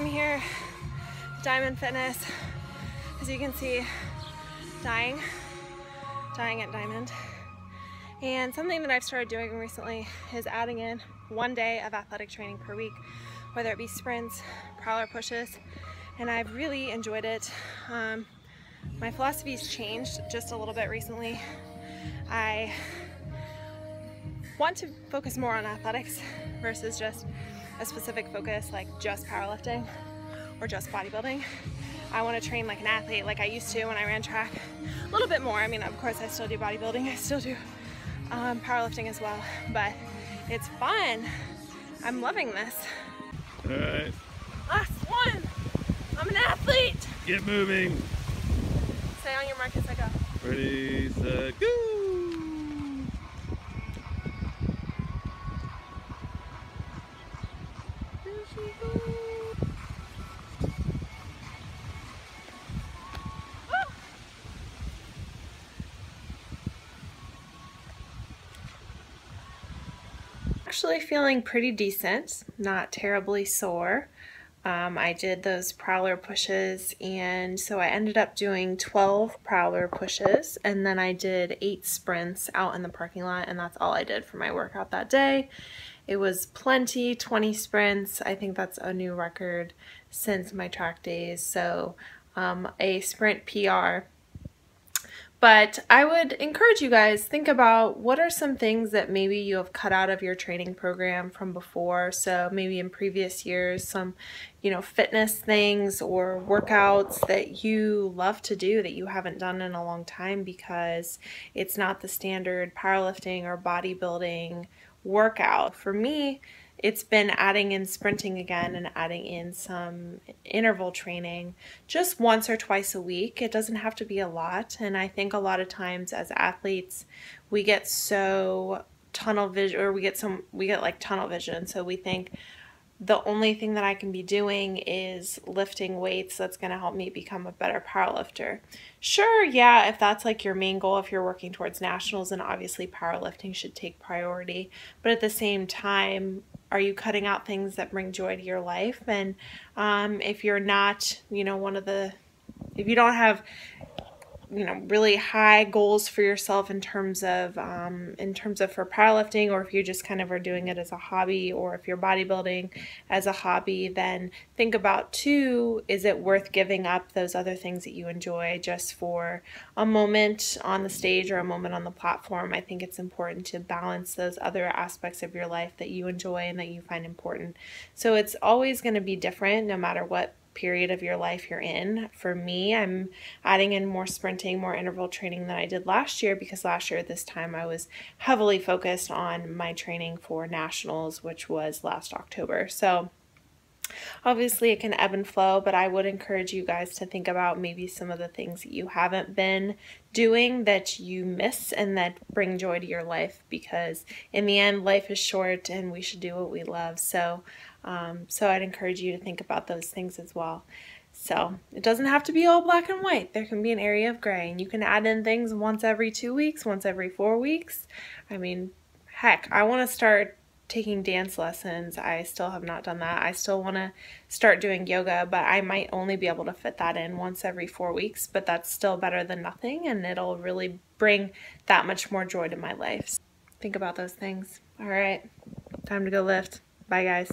I'm here at Diamond Fitness. As you can see, dying at Diamond. And something that I've started doing recently is adding in 1 day of athletic training per week, whether it be sprints, prowler pushes, and I've really enjoyed it. My philosophy's changed just a little bit recently. I want to focus more on athletics versus just a specific focus like just powerlifting or just bodybuilding. I want to train like an athlete like I used to when I ran track, a little bit more. I mean, of course I still do bodybuilding, I still do powerlifting as well, but it's fun. I'm loving this. All right. Last one. I'm an athlete. Get moving. Stay on your mark as I go. Ready, set, go. Actually feeling pretty decent, not terribly sore. I did those prowler pushes, and so I ended up doing 12 prowler pushes, and then I did 8 sprints out in the parking lot, and that's all I did for my workout that day. It was plenty, 20 sprints. I think that's a new record since my track days, so a sprint PR. But I would encourage you guys, think about what are some things that maybe you have cut out of your training program from before. So maybe in previous years, some, fitness things or workouts that you love to do that you haven't done in a long time because it's not the standard powerlifting or bodybuilding workout. For me, it's been adding in sprinting again and adding in some interval training just once or twice a week. It doesn't have to be a lot. And I think a lot of times as athletes, we get so tunnel vision, or we get like tunnel vision. So we think the only thing that I can be doing is lifting weights that's going to help me become a better powerlifter. Sure, yeah, if that's like your main goal, if you're working towards nationals, then obviously powerlifting should take priority. But at the same time, are you cutting out things that bring joy to your life? And if you're not, if you don't have, really high goals for yourself in terms of for powerlifting, or if you just kind of are doing it as a hobby, or if you're bodybuilding as a hobby, then think about too, is it worth giving up those other things that you enjoy just for a moment on the stage or a moment on the platform? I think it's important to balance those other aspects of your life that you enjoy and that you find important. So it's always going to be different no matter what period of your life you're in. For me, I'm adding in more sprinting, more interval training than I did last year, because last year at this time I was heavily focused on my training for nationals, which was last October. So obviously it can ebb and flow, but I would encourage you guys to think about maybe some of the things that you haven't been doing that you miss and that bring joy to your life, because in the end, life is short and we should do what we love. So I'd encourage you to think about those things as well. So it doesn't have to be all black and white. There can be an area of gray, and you can add in things once every 2 weeks, once every 4 weeks. I mean, heck, I want to start taking dance lessons. I still have not done that. I still want to start doing yoga, but I might only be able to fit that in once every 4 weeks, but that's still better than nothing, and it'll really bring that much more joy to my life. Think about those things. All right, time to go lift. Bye, guys.